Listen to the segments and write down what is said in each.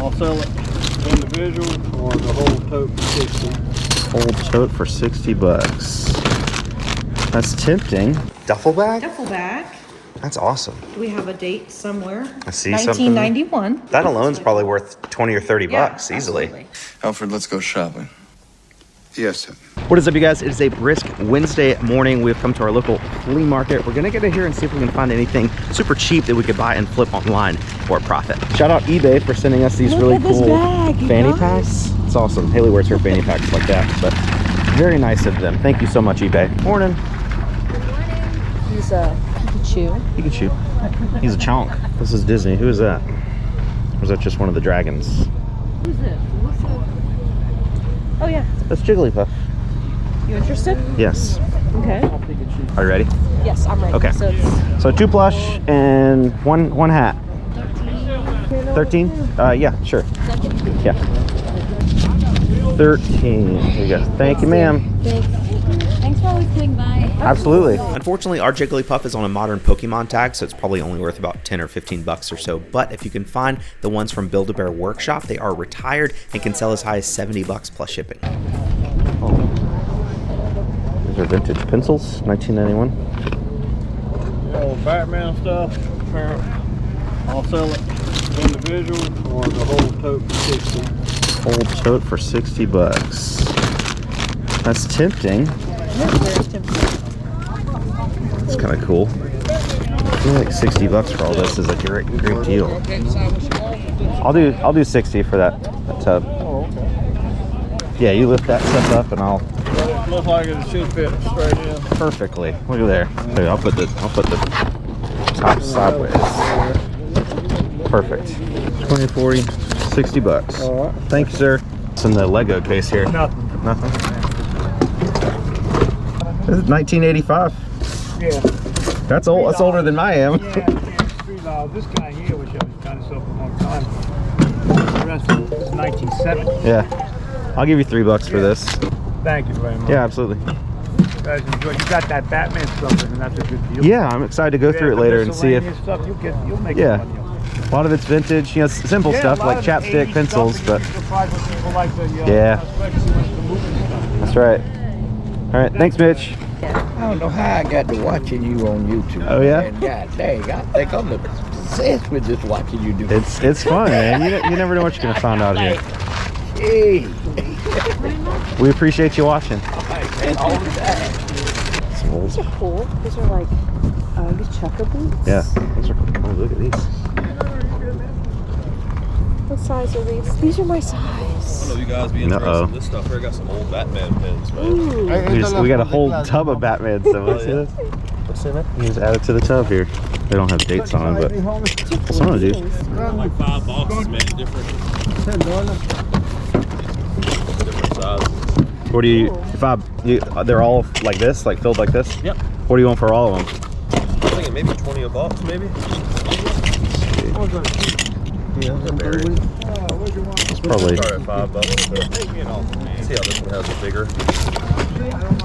I'll sell it individual or the whole tote for 60. Whole tote for 60 bucks. That's tempting. Duffel bag? Duffel bag. That's awesome. Do we have a date somewhere? I see 1991. something. That alone's probably worth 20 or 30 bucks easily. Absolutely. Alfred, let's go shopping. Yes, sir. What is up, you guys? It is a brisk Wednesday morning. We've come to our local flea market. We're gonna get in here and see if we can find anything super cheap that we could buy and flip online for a profit. Shout out eBay for sending us these really cool fanny packs. It's awesome. Haley wears her fanny packs like that, but very nice of them. Thank you so much, eBay. Morning. Good morning. He's a Pikachu. Pikachu. He's a chonk. This is Disney. Who is that? Or is that just one of the dragons? Who's it? What's it? Oh yeah. That's Jigglypuff. You interested? Yes. Okay. Are you ready? Yes, I'm ready. Okay. So 2 plush and one hat. 13? Yeah, sure. Yeah. 13. Here you go. Thank you, ma'am. Thanks for always coming by. Absolutely. Unfortunately, our Jigglypuff is on a modern Pokemon tag, so it's probably only worth about 10 or 15 bucks or so. But if you can find the ones from Build-A-Bear Workshop, they are retired and can sell as high as 70 bucks plus shipping. Oh. These are vintage pencils, 1991. Old Batman stuff. I'll sell it individual or the whole tote for 60. Whole tote for 60 bucks. That's tempting. It's kind of cool. I feel like 60 bucks for all this is a great deal. I'll do 60 for that tub. Oh, okay. Yeah, you lift that stuff up and I'll. Looks like it should fit straight in. Perfectly. Look at there. Here, I'll put the top sideways. Perfect. 20, 40, 60 bucks. All right. Thank you, sir. It's in the Lego case here. Nothing. Nothing. This is 1985. Yeah. That's old. That's older than I am. Yeah, $3. This guy here, which I was kind of so for a long time. The rest of it is 1970. Yeah. I'll give you $3 for this. Thank you very much. Yeah, absolutely. You guys enjoy. You got that Batman stuff, and that's a good deal. Yeah, I'm excited to go through it later and see if. Stuff, you'll make Yeah. money. A lot of it's vintage, you know, simple stuff like chapstick, pencils, but yeah, that's right. All right, thanks, Mitch. I don't know how I got to watching you on YouTube. Oh yeah? And God dang, I think I'm obsessed with just watching you do it. It's fun, man. You never know what you're gonna find out here. Hey. We appreciate you watching. All the time. These are cool. These are like these checker boots. Yeah, those are cool. Oh, look at these. What size are these? These are my size. I don't know if you guys be interested in this stuff here. I got some old Batman pins, man. We got a whole tub of Batman stuff. Let's see this. What's that, man? You just add it to the tub here. They don't have dates on them, but some of them do. Like 5 boxes, man. Different sizes. What do you, they're all like this, like filled like this? Yep. What do you want for all of them? I'm thinking maybe 20 a box, maybe. Yeah, they're buried. It's probably. Start at $5, but you know, see how this one has a bigger.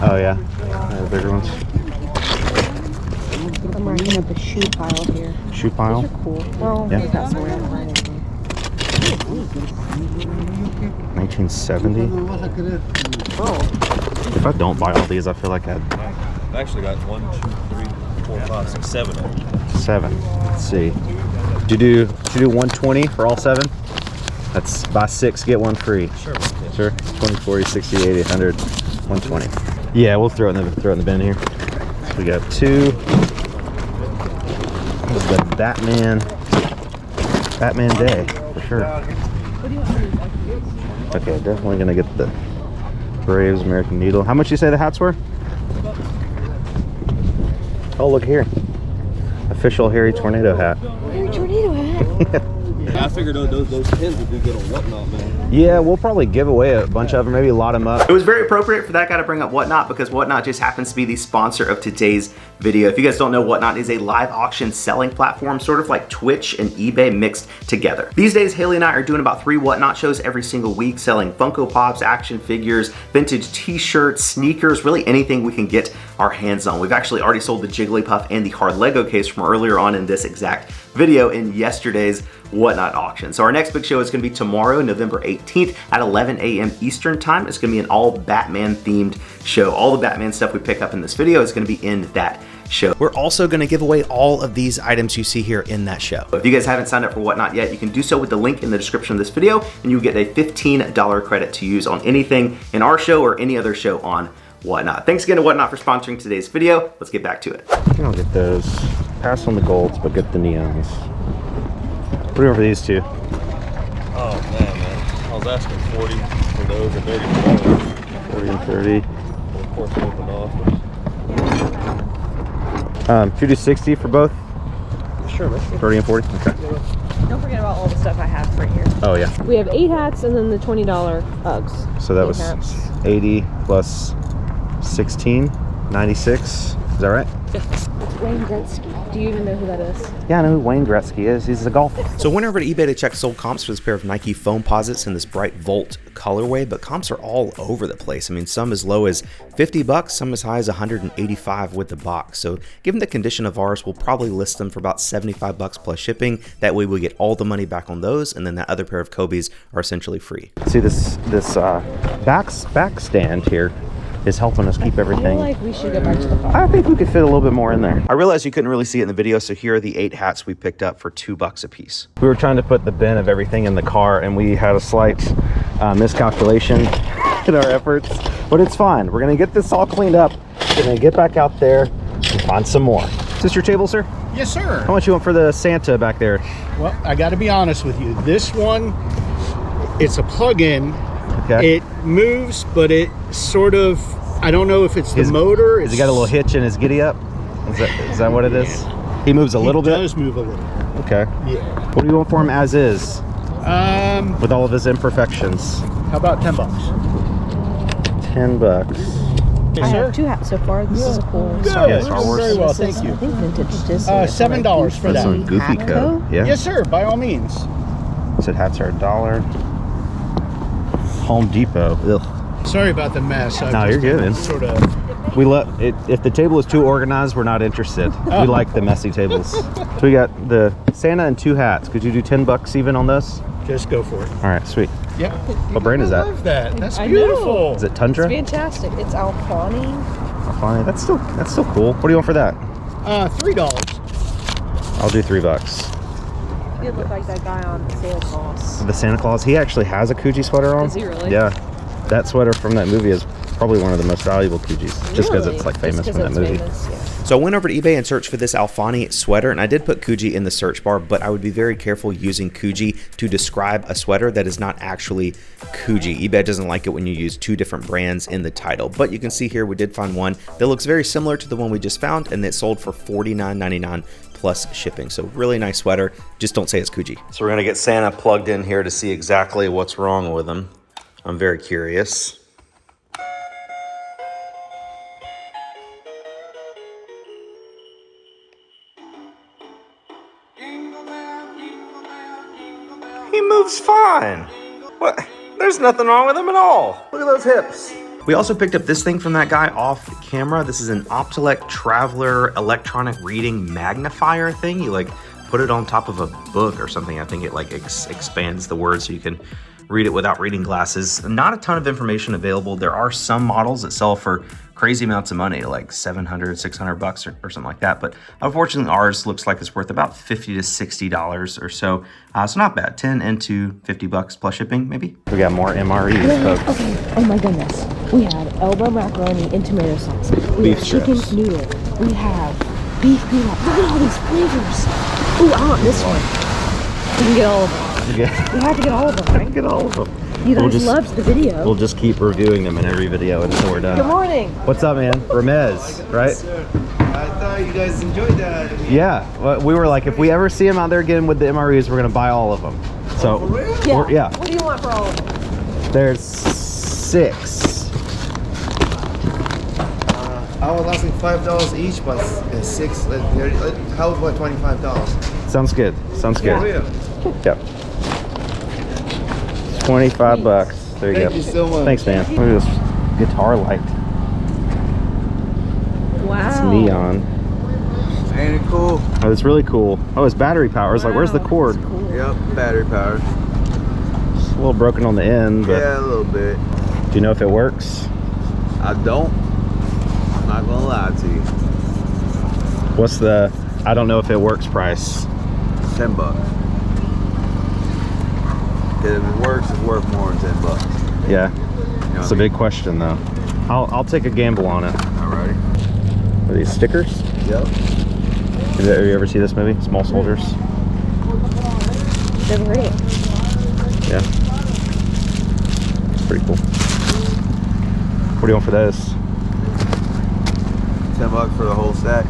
Oh yeah, the bigger ones. I'm racking up a shoe pile here. Shoe pile. These are cool. Well, Yeah. we got some around right now. 1970. Oh. If I don't buy all these, I feel like I'd. I actually got 1, 2, 3, 4, 5, 6, 7 of them. 7. Let's see. Did you do 120 for all 7? That's buy 6 get 1 free. Sure. Sure. 20, 40, 60, 80, 100, 120. Yeah, we'll throw it in the bin here. So we got 2. This is the Batman Day for sure. Okay, definitely gonna get the Braves American Needle. How much you say the hats were? Oh, look here. Official Hairytornado hat. Hairytornado hat? Yeah, I figured those pins would be good on Whatnot, man. Yeah, we'll probably give away a bunch of them, maybe lot them up. It was very appropriate for that guy to bring up Whatnot because Whatnot just happens to be the sponsor of today's video. If you guys don't know, Whatnot is a live auction selling platform, sort of like Twitch and eBay mixed together. These days, Haley and I are doing about 3 Whatnot shows every single week, selling Funko Pops, action figures, vintage t-shirts, sneakers, really anything we can get our hands on. We've actually already sold the Jigglypuff and the hard Lego case from earlier on in this exact video in yesterday's Whatnot auction. So our next big show is gonna be tomorrow, November 18th at 11 a.m. Eastern time. It's gonna be an all Batman themed show. All the Batman stuff we pick up in this video is gonna be in that show. We're also gonna give away all of these items you see here in that show. If you guys haven't signed up for Whatnot yet, you can do so with the link in the description of this video, and you'll get a $15 credit to use on anything in our show or any other show on Whatnot. Thanks again to Whatnot for sponsoring today's video. Let's get back to it. I'll get those. Pass on the golds, but get the neons. What are over these two? Oh man. I was asking 40 for those or 30 for those. 40 and 30. Of course, open offers. Should we do 60 for both? Sure, man. 30 and 40? Okay. Don't forget about all the stuff I have for here. Oh, yeah. We have 8 hats and then the $20 Uggs. So that 8 was hats. 80 plus 16, 96. Is that right? Wayne Gretzky. Do you even know who that is? Yeah, I know who Wayne Gretzky is. He's a golfer. So I went over to eBay to check sold comps for this pair of Nike foam posits in this bright Volt colorway, but comps are all over the place. I mean, some as low as 50 bucks, some as high as 185 with the box. So given the condition of ours, we'll probably list them for about 75 bucks plus shipping. That way we get all the money back on those, and then that other pair of Kobe's are essentially free. See this back stand here is helping us keep I feel everything. like we should go back to the car. I think we could fit a little bit more in there. I realized you couldn't really see it in the video, so here are the 8 hats we picked up for $2 a piece. We were trying to put the bin of everything in the car, and we had a slight miscalculation in our efforts, but it's fine. We're gonna get this all cleaned up. We're gonna get back out there and find some more. Is this your table, sir? Yes, sir. How much you want for the Santa back there? Well, I got to be honest with you. This one, it's a plug-in. Okay. It moves, but it sort of, I don't know if it's the motor. Has he got a little hitch in his giddy up? Is that what it is? He moves a little bit? He does move a little. Okay. Yeah. What do you want for him as is? With all of his imperfections. How about 10 bucks? 10 bucks. Yes, I sir. have 2 hats so far. This is a cool Good. Yeah, Star Wars. Very well, This is, thank you. I think vintage Disney. $7 for That's that. some goofy Hatco? code. Yeah. Yes, sir. By all means. Said hats are $1. Home Depot. Ugh. Sorry about the mess. No, you're good, man. Sort of. We let it, if the table is too organized, we're not interested. We like the messy tables. So we got the Santa and 2 hats. Could you do 10 bucks even on those? Just go for it. All right, sweet. Yep. What brand is I that? love that. That's I know. beautiful. Is it Tundra? It's fantastic. It's Alfani. Fine. That's still cool. What do you want for that? $3. I'll do $3. You look like that guy on Santa Claus. The Santa Claus. He actually has a Coogee sweater on. Does he really? Yeah. That sweater from that movie is probably one of the most valuable Coogees, just because Really? it's like Just famous 'cause from that it's movie. famous, yeah. So I went over to eBay and searched for this Alfani sweater, and I did put Coogee in the search bar, but I would be very careful using Coogee to describe a sweater that is not actually Coogee. eBay doesn't like it when you use 2 different brands in the title, but you can see here we did find one that looks very similar to the one we just found, and it sold for $49.99 plus shipping. So really nice sweater. Just don't say it's Coogee. So we're gonna get Santa plugged in here to see exactly what's wrong with him. I'm very curious. He moves fine. What? There's nothing wrong with him at all. Look at those hips. We also picked up this thing from that guy off camera. This is an Optelec Traveler electronic reading magnifier thing. You like put it on top of a book or something. I think it like expands the words so you can read it without reading glasses. Not a ton of information available. There are some models that sell for crazy amounts of money, like 700, 600 bucks or something like that. But unfortunately, ours looks like it's worth about $50 to $60 or so. So not bad, 10 into 50 bucks plus shipping, maybe. We got more MREs, folks. Okay. Oh my goodness. We had elbow macaroni and tomato sauce. We Beef have chicken strips. noodle. We have beef pilaf. Look at all these flavors. Ooh, I want this one. We can get all of them. Yeah. We have to get all of them, right? Get all of them. You guys just- loved the video. We'll just keep reviewing them in every video until we're done. Good morning. What's up, man? Ramez, right? I thought you guys enjoyed that. Yeah. Well, we were like, if we ever see him out there again with the MREs, we're gonna buy all of them. So, Yeah. yeah. What do you want for all of them? There's 6. I was asking $5 each, but 6. How about $25? Sounds good. Sounds good. Yeah. Yep. 25 bucks. There you go. Thank you so much. Thanks, man. Look at this guitar light. Wow. It's neon. Ain't it cool? Oh, it's really cool. Oh, it's battery power. It's like, where's the cord? Yeah. Yep, battery powered. It's a little broken on the end, but Yeah, a little bit. do you know if it works? I don't. I'm not gonna lie to you. What's the I don't know if it works price? $10. If it works, it's worth more than $10. Yeah, You know it's a big question though. I'll take a gamble on it. Alrighty. Are these stickers? Yep. Have you ever seen this movie, Small Soldiers? Never heard of it. Yeah. It's pretty cool. What do you want for those? $10 for the whole stack.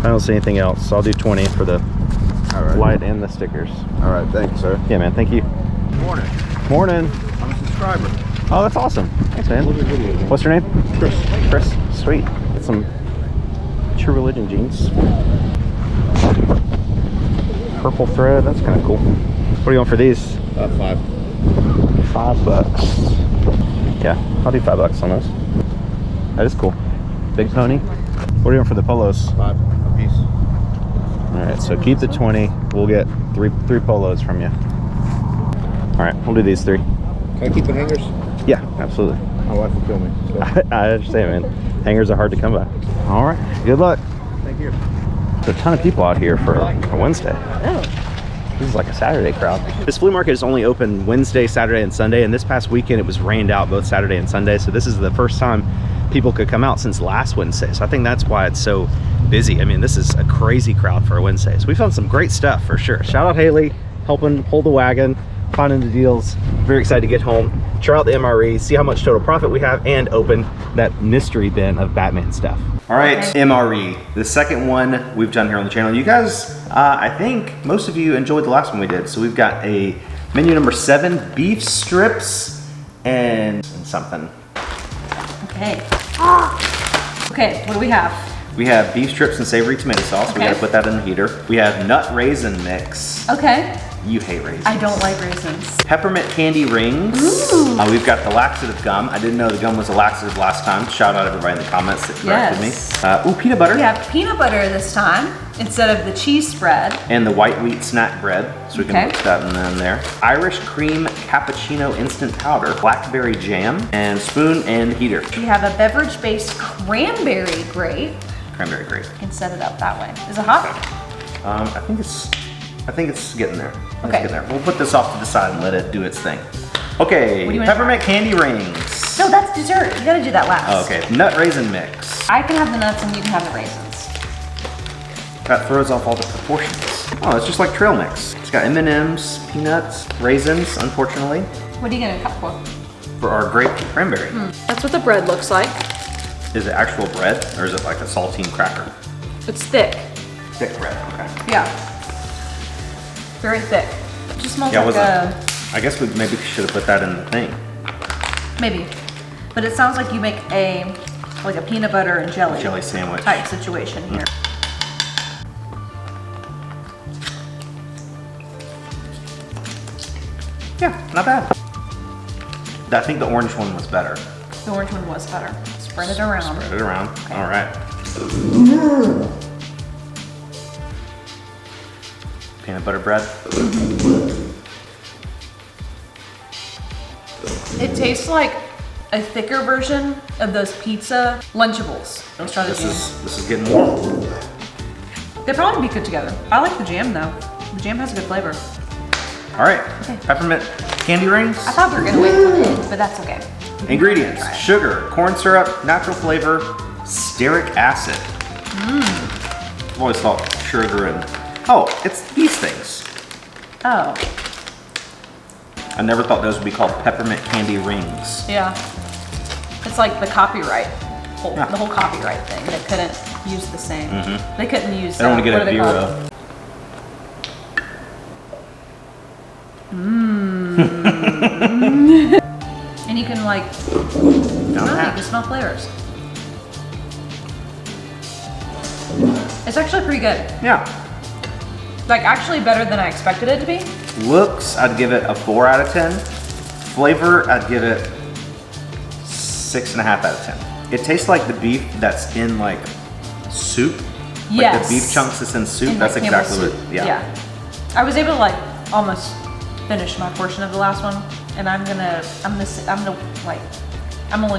I don't see anything else, so I'll do 20 for the light and the stickers. Alright, thank you, sir. Yeah, man, thank you. Morning. Morning. I'm a subscriber. Oh, that's awesome. Thanks, man. What's your name? Chris. Chris. Sweet. Get some True Religion jeans. Purple thread. That's kind of cool. What do you want for these? $5. $5. Yeah, I'll do $5 on those. That is cool. Big pony. What do you want for the polos? $5 a piece. All right, so keep the 20. We'll get three polos from you. All right, we'll do these 3. Can I keep the hangers? Yeah, absolutely. My wife will kill me. So. I understand, man. Hangers are hard to come by. All right, good luck. Thank you. There's a ton of people out here for Wednesday. Oh. This is like a Saturday crowd. This flea market is only open Wednesday, Saturday, and Sunday, and this past weekend it was rained out both Saturday and Sunday, so this is the first time people could come out since last Wednesday, so I think that's why it's so busy. I mean, this is a crazy crowd for a Wednesday, so we found some great stuff for sure. Shout out Haley, helping pull the wagon, finding the deals. Very excited to get home, try out the MRE, see how much total profit we have, and open that mystery bin of Batman stuff. All right, MRE, the second one we've done here on the channel. You guys, I think most of you enjoyed the last one we did. So we've got a menu number 7, beef strips and something. Okay. Okay, what do we have? We have beef strips and savory tomato sauce. Okay. We gotta put that in the heater. We have nut raisin mix. Okay. You hate raisins. I don't like raisins. Peppermint candy rings. We've got the laxative gum. I didn't know the gum was a laxative last time. Shout out everybody in the comments that corrected me. Ooh, peanut butter. We have peanut butter this time instead of the cheese spread. And the white wheat snack bread. So we can Okay. mix that in there. Irish cream cappuccino instant powder. Blackberry jam. And spoon and heater. We have a beverage-based cranberry grape. Cranberry grape. You can set it up that way. Is it hot? I think it's getting there. It's Okay. getting there. We'll put this off to the side and let it do its thing. Okay, What do you wanna peppermint candy rings. No, that's dessert. You gotta do that last. Oh, okay, nut raisin mix. I can have the nuts and you can have the raisins. That throws off all the proportions. Oh, it's just like trail mix. It's got M&Ms, peanuts, raisins, unfortunately, What are you gonna cut for? for our grape cranberry. That's what the bread looks like. Is it actual bread or is it like a saltine cracker? It's thick. Thick bread, okay. Yeah. Very thick. It just smells Yeah, like I guess we maybe should have put that in the thing. maybe. But it sounds like you make like a peanut butter and jelly Sandwich. type situation here. Yeah, not bad. I think the orange one was better. The orange one was better. Spread it around. Spread it around. Okay. All right. Peanut butter bread. It tastes like a thicker version of those pizza Lunchables. Let's try the jam. This is getting warm. They'd probably be good together. I like the jam though. The jam has a good flavor. All right. Okay. Peppermint candy rings. I thought we were gonna wait till the end, but that's okay. Ingredients: sugar, corn syrup, natural flavor, stearic acid. I've always thought sugar and it's these things. Oh, I never thought those would be called peppermint candy rings. yeah. It's like the copyright, Yeah. the whole copyright thing. They couldn't use the same. They couldn't use. I don't want to get what a are they called? Vera. And you can like, you can smell flavors. It's actually pretty good. Yeah. Like actually better than I expected it to be. Looks, I'd give it a 4 out of 10. Flavor, I'd give it 6.5 out of 10. It tastes like the beef that's in like soup. Yes. Like the beef chunks that's in soup. In That's like Campbell exactly soup. what. Yeah. I was able to like almost finish my portion of the last one, and I'm only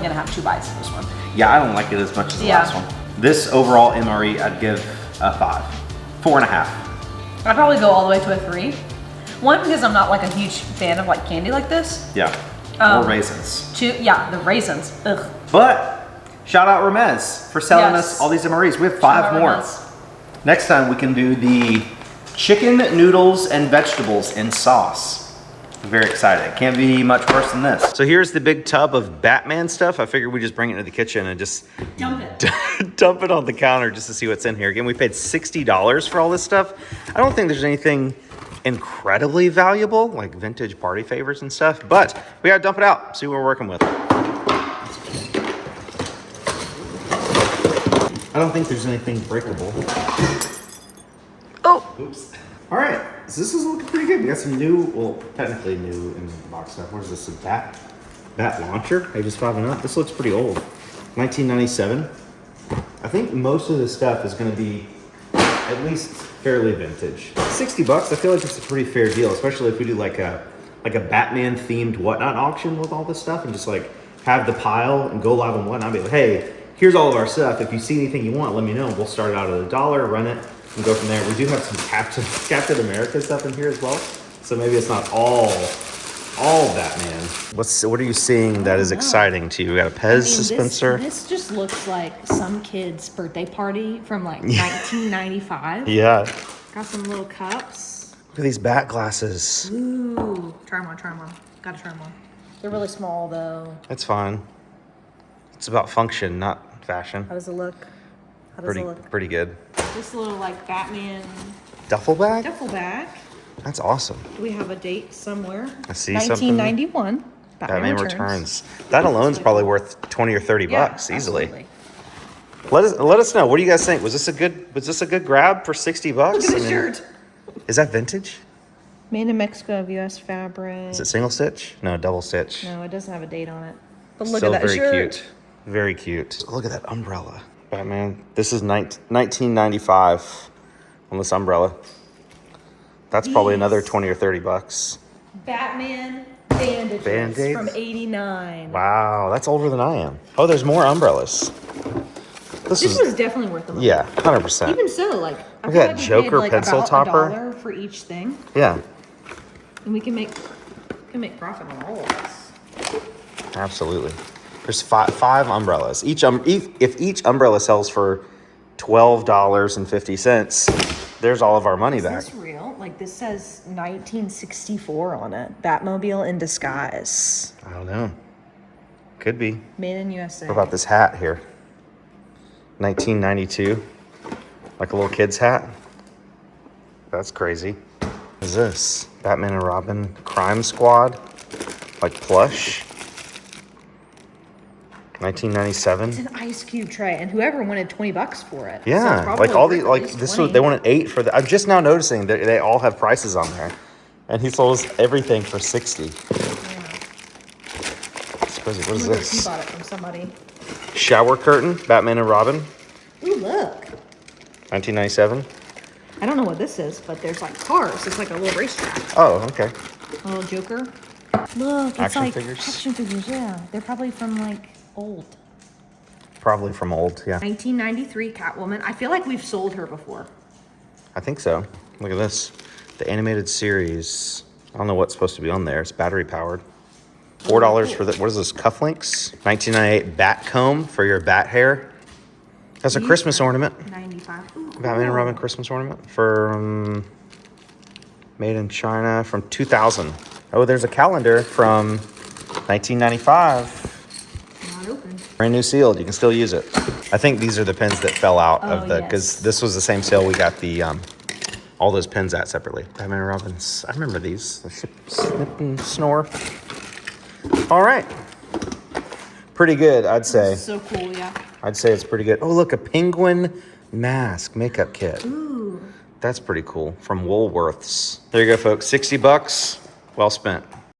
gonna have 2 bites of this one. Yeah, I don't like it as much as the last one. This overall MRE, I'd give a 5, 4.5. I'd probably go all the way to a 3. One, because I'm not like a huge fan of like candy like this. Yeah. Or raisins. 2, yeah, the raisins. Ugh. But shout out Ramez for selling Yes. us all these MREs. We have 5 more. Ramez. Next time we can do the chicken noodles and vegetables in sauce. Very excited. Can't be much worse than this. So here's the big tub of Batman stuff. I figured we just bring it into the kitchen and just Dump it. dump it on the counter just to see what's in here. Again, we paid $60 for all this stuff. I don't think there's anything incredibly valuable, like vintage party favors and stuff, but we gotta dump it out, see what we're working with. I don't think there's anything breakable. Oh! Oops. All right, so this is looking pretty good. We got some new, well, technically new in the box stuff. What is this, a bat launcher? Ages 5 and up. This looks pretty old. 1997. I think most of this stuff is gonna be at least fairly vintage. $60, I feel like it's a pretty fair deal, especially if we do like a Batman themed Whatnot auction with all this stuff and just like have the pile and go live on Whatnot. Be like, hey, here's all of our stuff. If you see anything you want, let me know. We'll start it out at $1, run it, and go from there. We do have some Captain America stuff in here as well, so maybe it's not all Batman. What are you seeing that is exciting to you? We got a Pez dispenser. This just looks like some kid's birthday party from like 1995. Yeah. Got some little cups. Look at these bat glasses. Ooh, try them on. Gotta try them on. They're really small though. That's fine. It's about function, not fashion. How does it look? Pretty good. This little like Batman Duffel bag? duffel bag. That's awesome. Do we have a date somewhere? I see 1991. something. Batman Returns. That alone's probably worth 20 or 30 bucks easily. Absolutely. Let us know. What do you guys think? Was this a good grab for $60? Look at the shirt. Is that vintage? Made in Mexico of U.S. fabric. Is it single stitch? No, double stitch. No, it doesn't have a date on it. But look Still at that very shirt. cute. Very cute. Look at that umbrella. Batman. This is 1995 on this umbrella. That's probably another 20 or 30 bucks. Batman bandages Band-Aids? from 89. Wow, that's older than I am. Oh, there's more umbrellas. This was definitely worth the money. Yeah, 100%. Even so, like, I Look feel at like that we Joker paid, like, pencil about topper. $1 for each thing, Yeah, and we can make profit on all of this. absolutely. There's five umbrellas. If each umbrella sells for $12.50, there's all of our money back. Is this real? Like, this says 1964 on it. Batmobile in disguise. I don't know. Could be. Made in USA. What about this hat here? 1992. Like a little kid's hat. That's crazy. What is this? Batman and Robin Crime Squad. Like plush. 1997. It's an ice cube tray, and whoever wanted $20 for it. Yeah, So probably like all worth these, at like least this 20. was, they wanted 8 for the, I'm just now noticing that they all have prices on there. And he sold us everything for 60. Yeah. It's crazy. What is I wonder if this? He bought it from somebody. Shower curtain, Batman and Robin, Ooh, look. 1997. I don't know what this is, but there's like cars. It's like a little racetrack. Oh, okay. A little Joker. Look, it's Action like figures? action figures. Yeah, they're probably from like old. Probably from old, yeah. 1993 Catwoman. I feel like we've sold her before. I think so. Look at this. The animated series. I don't know what's supposed to be on there. It's battery powered. $4 for the, what is this, cufflinks? 1998 bat comb for your bat hair. That's a Christmas ornament. 95. Ooh, Batman and Robin Christmas ornament from made in China from 2000. Oh, there's a calendar from 1995. Not open. Brand new sealed. You can still use it. I think these are the pins that fell out of the, yes. because this was the same sale we got the all those pins at separately. Batman and Robin's. I remember these. The snip and snore. All right. Pretty good, I'd say. So cool, yeah. I'd say it's pretty good. Oh, look, a penguin mask makeup kit. Ooh. That's pretty cool. From Woolworths. There you go, folks. $60. Well spent.